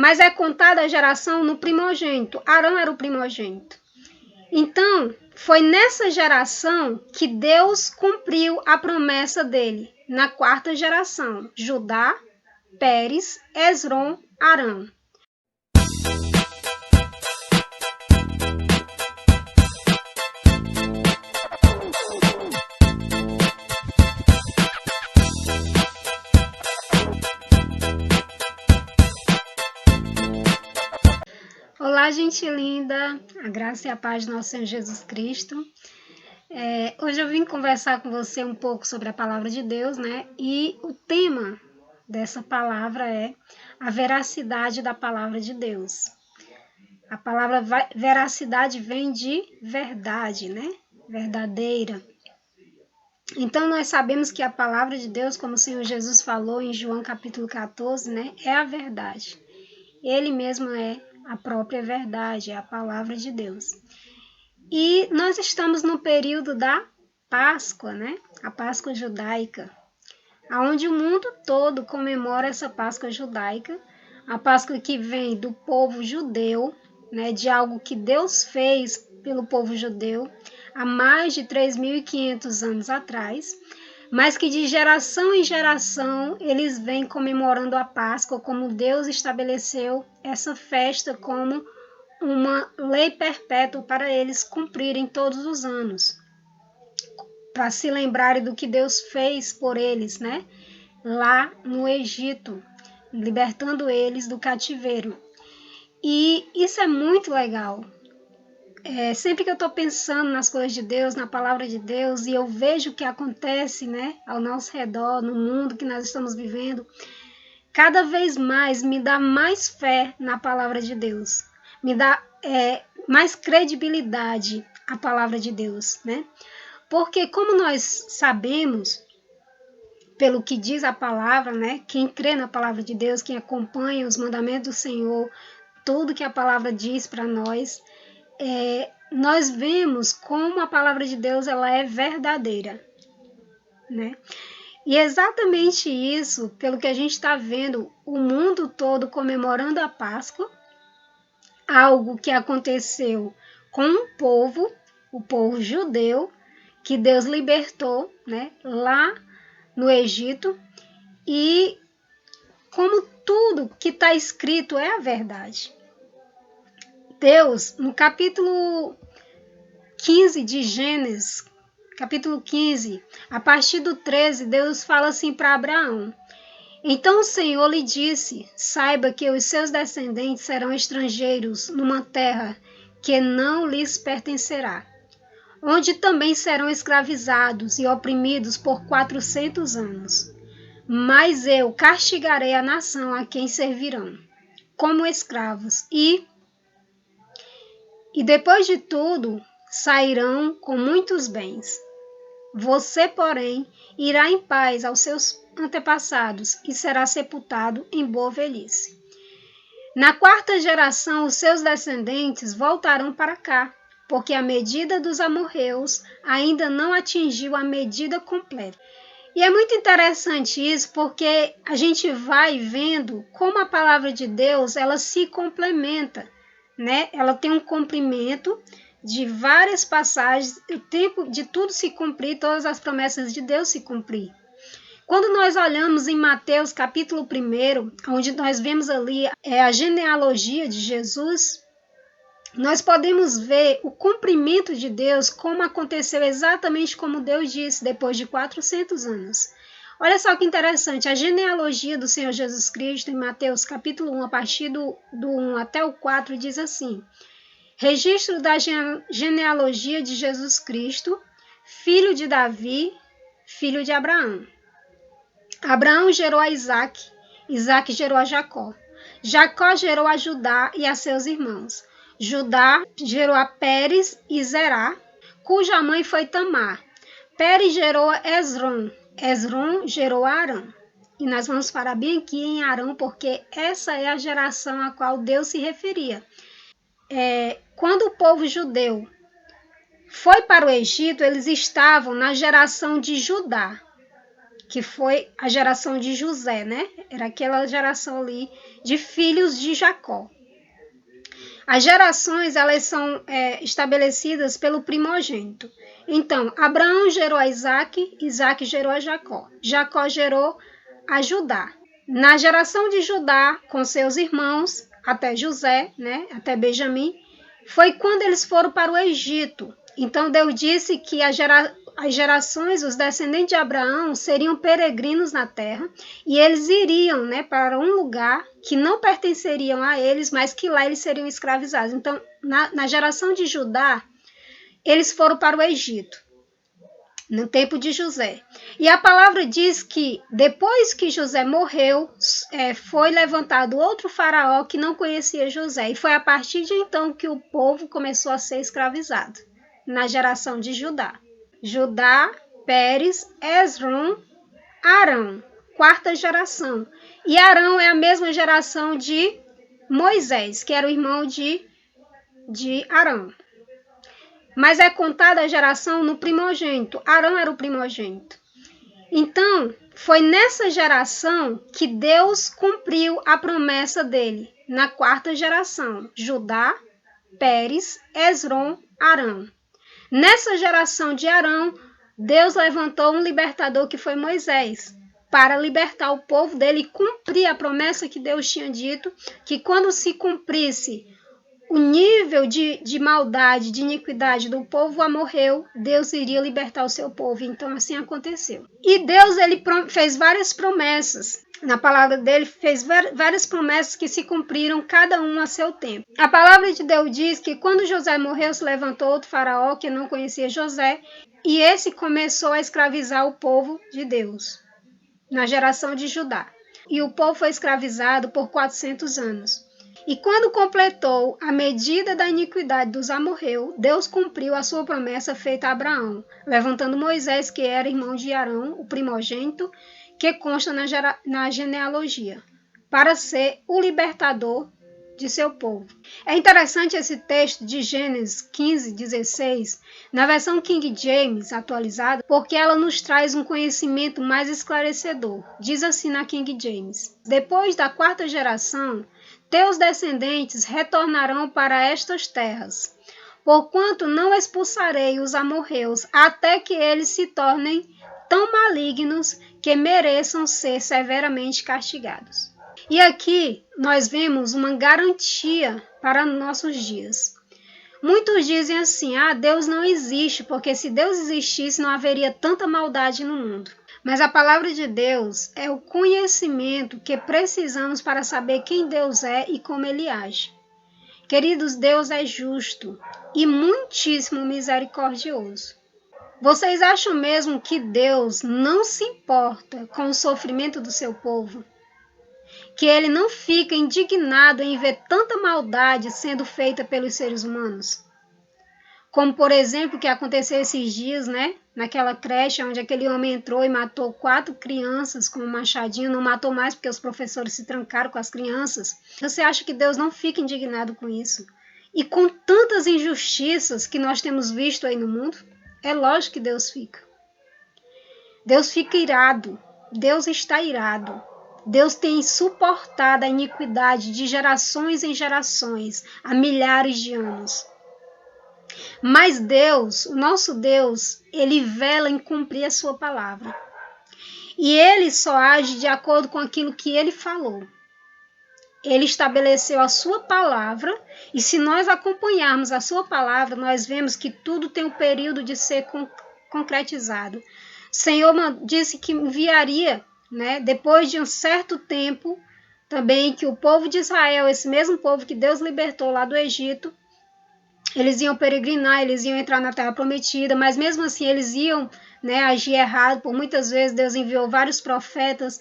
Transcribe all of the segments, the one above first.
mas é contada a geração no primogênito. Arão era o primogênito. Então, foi nessa geração que Deus cumpriu a promessa dele, na quarta geração, Judá, Pérez, Esrom, Arão. Olá, gente linda, a graça e a paz do nosso Senhor Jesus Cristo. Hoje eu vim conversar com você um pouco sobre a palavra de Deus, né? E o tema dessa palavra é a veracidade da palavra de Deus. A palavra veracidade vem de verdade, né? Verdadeira. Então nós sabemos que a palavra de Deus, como o Senhor Jesus falou em João capítulo 14, né? É a verdade. Ele mesmo é a própria verdade, é a palavra de Deus. E nós estamos no período da Páscoa, né? A Páscoa judaica, onde o mundo todo comemora essa Páscoa judaica, a Páscoa que vem do povo judeu, né? De algo que Deus fez pelo povo judeu há mais de 3.500 anos atrás, mas que de geração em geração eles vêm comemorando a Páscoa como Deus estabeleceu essa festa como uma lei perpétua para eles cumprirem todos os anos, para se lembrarem do que Deus fez por eles, né? Lá no Egito, libertando eles do cativeiro. E isso é muito legal. Sempre que eu estou pensando nas coisas de Deus, na palavra de Deus, e eu vejo o que acontece, né, ao nosso redor, no mundo que nós estamos vivendo, cada vez mais me dá mais fé na palavra de Deus, me dá mais credibilidade à palavra de Deus, né? Porque como nós sabemos, pelo que diz a palavra, né, quem crê na palavra de Deus, quem acompanha os mandamentos do Senhor, tudo que a palavra diz para nós, nós vemos como a palavra de Deus ela é verdadeira, né? E é exatamente isso, pelo que a gente está vendo, o mundo todo comemorando a Páscoa, algo que aconteceu com o povo judeu, que Deus libertou, né, lá no Egito, e como tudo que está escrito é a verdade. Deus, no capítulo 15 de Gênesis, capítulo 15, a partir do 13, Deus fala assim para Abraão: então o Senhor lhe disse, saiba que os seus descendentes serão estrangeiros numa terra que não lhes pertencerá, onde também serão escravizados e oprimidos por 400 anos. Mas eu castigarei a nação a quem servirão, como escravos, e depois de tudo sairão com muitos bens. Você, porém, irá em paz aos seus antepassados e será sepultado em boa velhice. Na quarta geração, os seus descendentes voltarão para cá, porque a medida dos amorreus ainda não atingiu a medida completa. E é muito interessante isso, porque a gente vai vendo como a palavra de Deus ela se complementa, né? Ela tem um comprimento de várias passagens, o tempo de tudo se cumprir, todas as promessas de Deus se cumprir. Quando nós olhamos em Mateus capítulo 1, onde nós vemos ali a genealogia de Jesus, nós podemos ver o cumprimento de Deus, como aconteceu exatamente como Deus disse, depois de 400 anos. Olha só que interessante, a genealogia do Senhor Jesus Cristo, em Mateus capítulo 1, a partir do 1 até o 4, diz assim: registro da genealogia de Jesus Cristo, filho de Davi, filho de Abraão. Abraão gerou a Isaque, Isaque gerou a Jacó. Jacó gerou a Judá e a seus irmãos. Judá gerou a Pérez e Zerá, cuja mãe foi Tamar. Pérez gerou a Esrom, Esrom gerou a Arão. E nós vamos parar bem aqui em Arão, porque essa é a geração a qual Deus se referia. Quando o povo judeu foi para o Egito, eles estavam na geração de Judá. que foi a geração de José, né? Era aquela geração ali de filhos de Jacó. As gerações, elas são estabelecidas pelo primogênito. Então, Abraão gerou a Isaac, Isaac gerou a Jacó. Jacó gerou a Judá. Na geração de Judá, com seus irmãos, até José, né, até Benjamim, foi quando eles foram para o Egito. Então, Deus disse que as gerações, os descendentes de Abraão, seriam peregrinos na terra e eles iriam, né, para um lugar que não pertenceriam a eles, mas que lá eles seriam escravizados. Então, na geração de Judá, eles foram para o Egito, no tempo de José. E a palavra diz que depois que José morreu, foi levantado outro faraó que não conhecia José. E foi a partir de então que o povo começou a ser escravizado, na geração de Judá. Judá, Pérez, Esrom, Arão, quarta geração. E Arão é a mesma geração de Moisés, que era o irmão de Arão. Mas é contada a geração no primogênito. Arão era o primogênito. Então, foi nessa geração que Deus cumpriu a promessa dele, na quarta geração. Judá, Pérez, Esrom, Arão. Nessa geração de Arão, Deus levantou um libertador que foi Moisés, para libertar o povo dele e cumprir a promessa que Deus tinha dito, que quando se cumprisse o nível de maldade, de iniquidade do povo amorreu, Deus iria libertar o seu povo. Então assim aconteceu. E Deus ele fez várias promessas. Na palavra dele fez várias promessas que se cumpriram, cada uma a seu tempo. A palavra de Deus diz que quando José morreu, se levantou outro faraó que não conhecia José, e esse começou a escravizar o povo de Deus, na geração de Judá. E o povo foi escravizado por 400 anos. E quando completou a medida da iniquidade dos amorreus, Deus cumpriu a sua promessa feita a Abraão, levantando Moisés, que era irmão de Arão, o primogênito, que consta na genealogia, para ser o libertador de seu povo. É interessante esse texto de Gênesis 15, 16, na versão King James atualizada, porque ela nos traz um conhecimento mais esclarecedor. Diz assim na King James: depois da quarta geração, teus descendentes retornarão para estas terras, porquanto não expulsarei os amorreus até que eles se tornem tão malignos que mereçam ser severamente castigados. E aqui nós vemos uma garantia para nossos dias. Muitos dizem assim: Deus não existe, porque se Deus existisse não haveria tanta maldade no mundo. Mas a palavra de Deus é o conhecimento que precisamos para saber quem Deus é e como Ele age. Queridos, Deus é justo e muitíssimo misericordioso. Vocês acham mesmo que Deus não se importa com o sofrimento do seu povo? Que Ele não fica indignado em ver tanta maldade sendo feita pelos seres humanos? Como, por exemplo, o que aconteceu esses dias, né? Naquela creche onde aquele homem entrou e matou 4 crianças com um machadinho, não matou mais porque os professores se trancaram com as crianças. Você acha que Deus não fica indignado com isso? E com tantas injustiças que nós temos visto aí no mundo, é lógico que Deus fica. Deus fica irado, Deus está irado. Deus tem suportado a iniquidade de gerações em gerações, há milhares de anos. Mas Deus, o nosso Deus, Ele vela em cumprir a sua palavra. E Ele só age de acordo com aquilo que Ele falou. Ele estabeleceu a sua palavra, e se nós acompanharmos a sua palavra, nós vemos que tudo tem um período de ser concretizado. O Senhor disse que enviaria, né, depois de um certo tempo, também que o povo de Israel, esse mesmo povo que Deus libertou lá do Egito, eles iam peregrinar, eles iam entrar na terra prometida, mas mesmo assim eles iam, né, agir errado. Por muitas vezes Deus enviou vários profetas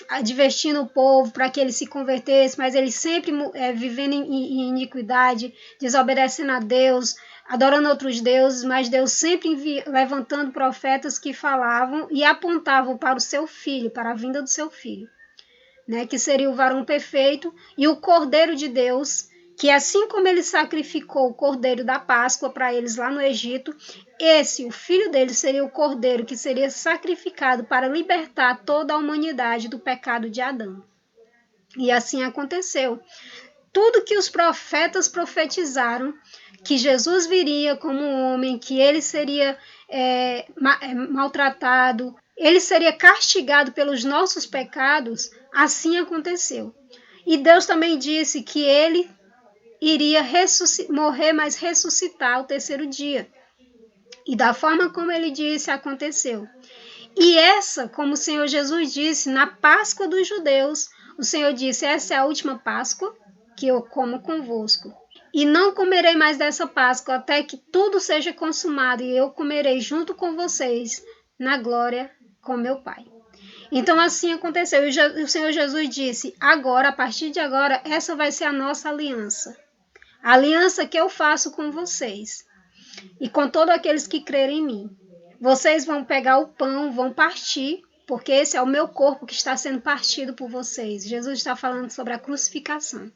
advertindo o povo para que eles se convertessem, mas eles sempre vivendo em iniquidade, desobedecendo a Deus, adorando outros deuses, mas Deus sempre levantando profetas que falavam e apontavam para o seu filho, para a vinda do seu filho, né, que seria o varão perfeito e o Cordeiro de Deus, que assim como ele sacrificou o cordeiro da Páscoa para eles lá no Egito, esse, o filho dele, seria o cordeiro que seria sacrificado para libertar toda a humanidade do pecado de Adão. E assim aconteceu. Tudo que os profetas profetizaram, que Jesus viria como um homem, que ele seria maltratado, ele seria castigado pelos nossos pecados, assim aconteceu. E Deus também disse que ele iria morrer, mas ressuscitar ao terceiro dia. E da forma como ele disse, aconteceu. E essa, como o Senhor Jesus disse, na Páscoa dos judeus, o Senhor disse, essa é a última Páscoa que eu como convosco. E não comerei mais dessa Páscoa até que tudo seja consumado, e eu comerei junto com vocês na glória com meu Pai. Então assim aconteceu. E o Senhor Jesus disse, agora, a partir de agora, essa vai ser a nossa aliança. A aliança que eu faço com vocês e com todos aqueles que crerem em mim. Vocês vão pegar o pão, vão partir, porque esse é o meu corpo que está sendo partido por vocês. Jesus está falando sobre a crucificação.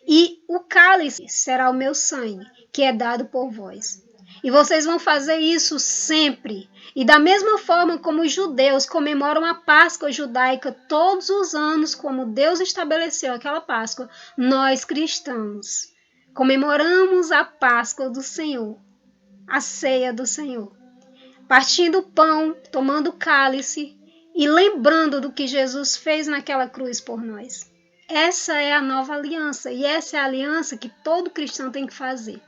E o cálice será o meu sangue, que é dado por vós. E vocês vão fazer isso sempre. E da mesma forma como os judeus comemoram a Páscoa judaica todos os anos, como Deus estabeleceu aquela Páscoa, nós cristãos comemoramos a Páscoa do Senhor, a ceia do Senhor, partindo o pão, tomando o cálice e lembrando do que Jesus fez naquela cruz por nós. Essa é a nova aliança, e essa é a aliança que todo cristão tem que fazer,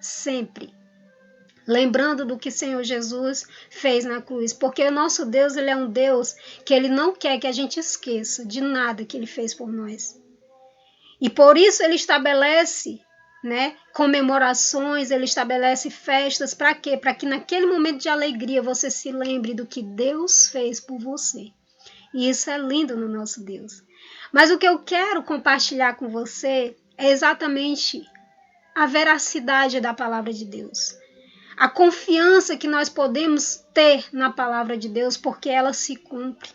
sempre. Lembrando do que o Senhor Jesus fez na cruz, porque o nosso Deus, ele é um Deus que ele não quer que a gente esqueça de nada que ele fez por nós. E por isso ele estabelece comemorações, ele estabelece festas, para quê? Para que naquele momento de alegria você se lembre do que Deus fez por você. E isso é lindo no nosso Deus. Mas o que eu quero compartilhar com você é exatamente a veracidade da palavra de Deus. A confiança que nós podemos ter na palavra de Deus, porque ela se cumpre.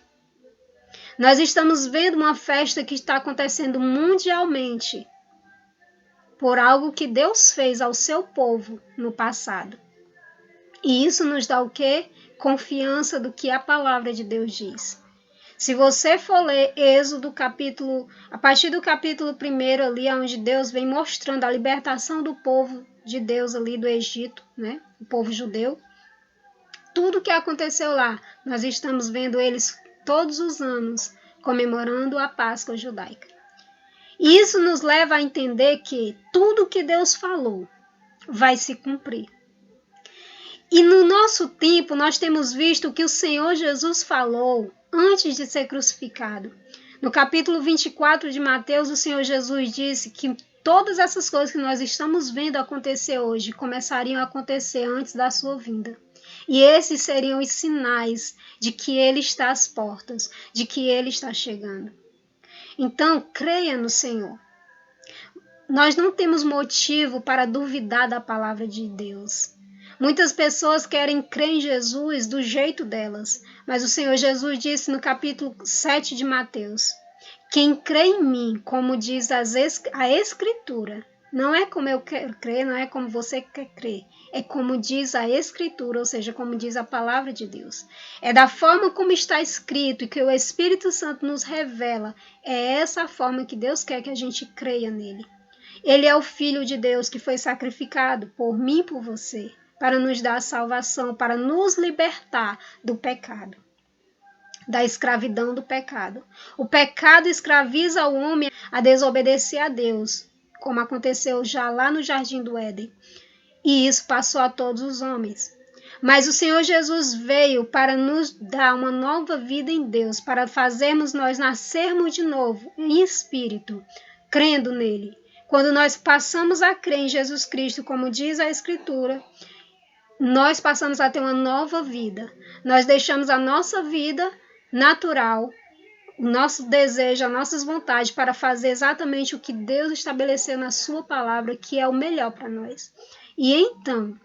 Nós estamos vendo uma festa que está acontecendo mundialmente por algo que Deus fez ao seu povo no passado. E isso nos dá o quê? Confiança do que a palavra de Deus diz. Se você for ler Êxodo, a partir do capítulo 1 ali, onde Deus vem mostrando a libertação do povo de Deus ali do Egito, o povo judeu, tudo que aconteceu lá, nós estamos vendo eles todos os anos comemorando a Páscoa judaica. E isso nos leva a entender que tudo que Deus falou vai se cumprir. E no nosso tempo, nós temos visto que o Senhor Jesus falou antes de ser crucificado. No capítulo 24 de Mateus, o Senhor Jesus disse que todas essas coisas que nós estamos vendo acontecer hoje começariam a acontecer antes da sua vinda. E esses seriam os sinais de que Ele está às portas, de que Ele está chegando. Então, creia no Senhor. Nós não temos motivo para duvidar da palavra de Deus. Muitas pessoas querem crer em Jesus do jeito delas, mas o Senhor Jesus disse no capítulo 7 de Mateus, quem crê em mim, como diz a Escritura, não é como eu quero crer, não é como você quer crer, é como diz a Escritura, ou seja, como diz a palavra de Deus. É da forma como está escrito e que o Espírito Santo nos revela, é essa a forma que Deus quer que a gente creia nele. Ele é o Filho de Deus que foi sacrificado por mim e por você, para nos dar a salvação, para nos libertar do pecado, da escravidão do pecado. O pecado escraviza o homem a desobedecer a Deus, como aconteceu já lá no Jardim do Éden. E isso passou a todos os homens. Mas o Senhor Jesus veio para nos dar uma nova vida em Deus, para fazermos nós nascermos de novo em espírito, crendo nele. Quando nós passamos a crer em Jesus Cristo, como diz a Escritura, nós passamos a ter uma nova vida. Nós deixamos a nossa vida natural, o nosso desejo, as nossas vontades para fazer exatamente o que Deus estabeleceu na sua palavra, que é o melhor para nós. E então,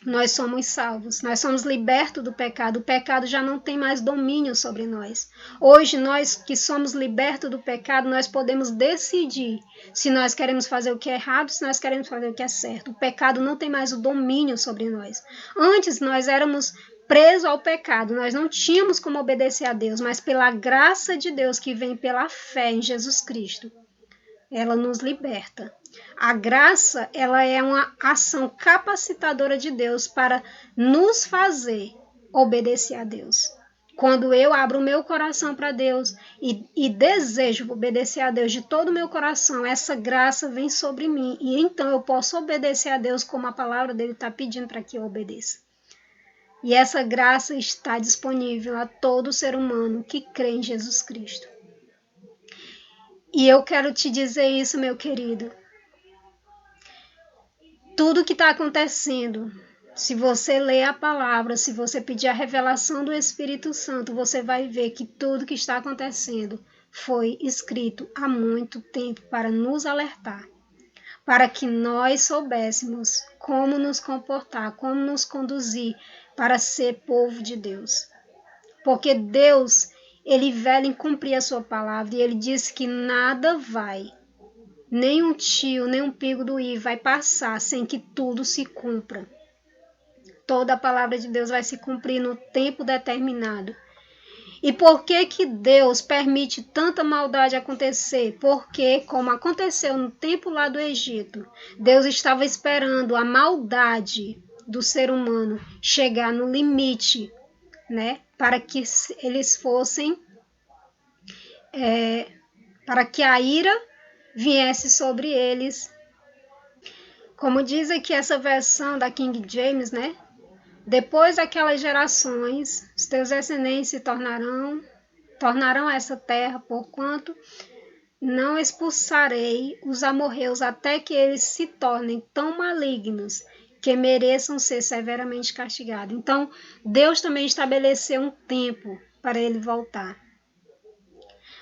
nós somos salvos, nós somos libertos do pecado, o pecado já não tem mais domínio sobre nós. Hoje, nós que somos libertos do pecado, nós podemos decidir se nós queremos fazer o que é errado, se nós queremos fazer o que é certo. O pecado não tem mais o domínio sobre nós. Antes, nós éramos presos ao pecado, nós não tínhamos como obedecer a Deus, mas pela graça de Deus que vem pela fé em Jesus Cristo, ela nos liberta. A graça, ela é uma ação capacitadora de Deus para nos fazer obedecer a Deus. Quando eu abro o meu coração para Deus e desejo obedecer a Deus de todo o meu coração, essa graça vem sobre mim e então eu posso obedecer a Deus como a palavra dele está pedindo para que eu obedeça. E essa graça está disponível a todo ser humano que crê em Jesus Cristo. E eu quero te dizer isso, meu querido. Tudo que está acontecendo, se você ler a palavra, se você pedir a revelação do Espírito Santo, você vai ver que tudo que está acontecendo foi escrito há muito tempo para nos alertar, para que nós soubéssemos como nos comportar, como nos conduzir para ser povo de Deus. Porque Deus, ele vela em cumprir a sua palavra e ele diz que nada vai, nem um tio, nem um pigo do i vai passar sem que tudo se cumpra. Toda a palavra de Deus vai se cumprir no tempo determinado. E por que que Deus permite tanta maldade acontecer? Porque, como aconteceu no tempo lá do Egito, Deus estava esperando a maldade do ser humano chegar no limite, né? Para que eles fossem, para que a ira viesse sobre eles. Como diz aqui essa versão da King James, né? Depois daquelas gerações, os teus descendentes se tornarão essa terra, porquanto não expulsarei os amorreus até que eles se tornem tão malignos que mereçam ser severamente castigados. Então, Deus também estabeleceu um tempo para ele voltar.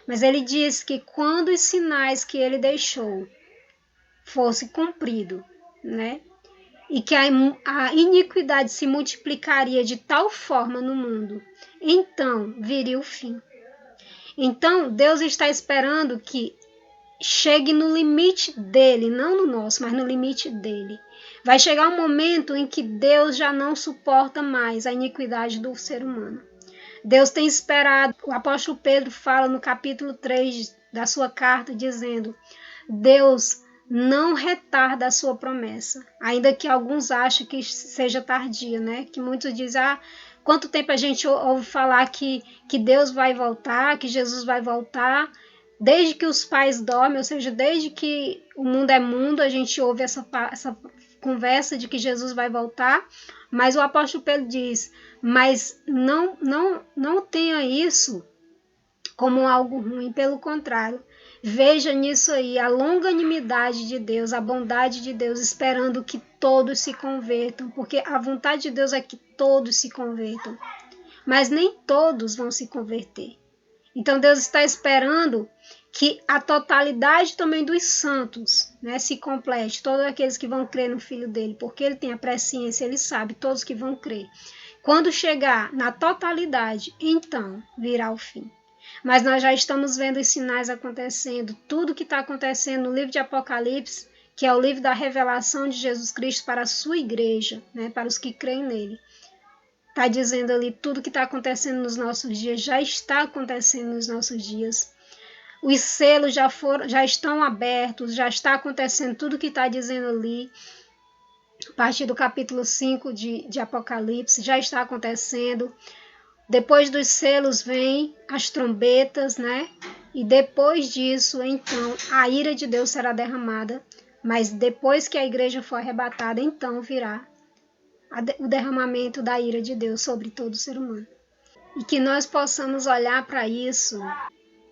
Mas ele diz que quando os sinais que ele deixou fosse cumprido, né? E que a iniquidade se multiplicaria de tal forma no mundo, então viria o fim. Então, Deus está esperando que chegue no limite dele, não no nosso, mas no limite dele. Vai chegar um momento em que Deus já não suporta mais a iniquidade do ser humano. Deus tem esperado, o apóstolo Pedro fala no capítulo 3 da sua carta, dizendo: Deus não retarda a sua promessa, ainda que alguns achem que seja tardia, né? Que muitos dizem, quanto tempo a gente ouve falar que Deus vai voltar, que Jesus vai voltar, desde que os pais dormem, ou seja, desde que o mundo é mundo, a gente ouve essa conversa de que Jesus vai voltar, mas o apóstolo Pedro diz, mas não tenha isso como algo ruim, pelo contrário, veja nisso aí a longanimidade de Deus, a bondade de Deus, esperando que todos se convertam, porque a vontade de Deus é que todos se convertam, mas nem todos vão se converter. Então Deus está esperando que a totalidade também dos santos, né, se complete, todos aqueles que vão crer no Filho dele, porque ele tem a presciência, ele sabe, todos que vão crer. Quando chegar na totalidade, então virá o fim. Mas nós já estamos vendo os sinais acontecendo, tudo que está acontecendo no livro de Apocalipse, que é o livro da revelação de Jesus Cristo para a sua igreja, né, para os que creem nele. Está dizendo ali tudo que está acontecendo nos nossos dias, já está acontecendo nos nossos dias. Os selos já estão abertos, já está acontecendo tudo que está dizendo ali. A partir do capítulo 5 de Apocalipse, já está acontecendo. Depois dos selos vem as trombetas, né? E depois disso, então, a ira de Deus será derramada. Mas depois que a igreja for arrebatada, então virá o derramamento da ira de Deus sobre todo ser humano. E que nós possamos olhar para isso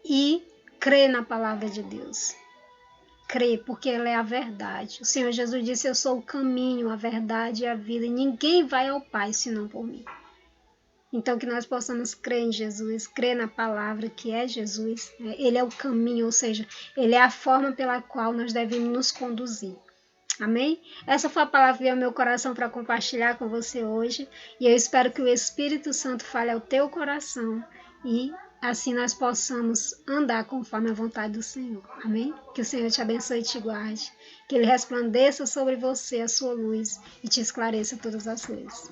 e crer na palavra de Deus. Crer, porque ela é a verdade. O Senhor Jesus disse, eu sou o caminho, a verdade e a vida, e ninguém vai ao Pai senão por mim. Então que nós possamos crer em Jesus, crer na palavra que é Jesus, né? Ele é o caminho, ou seja, ele é a forma pela qual nós devemos nos conduzir. Amém? Essa foi a palavra que veio ao meu coração para compartilhar com você hoje. E eu espero que o Espírito Santo fale ao teu coração e assim nós possamos andar conforme a vontade do Senhor. Amém? Que o Senhor te abençoe e te guarde. Que Ele resplandeça sobre você a sua luz e te esclareça todas as coisas.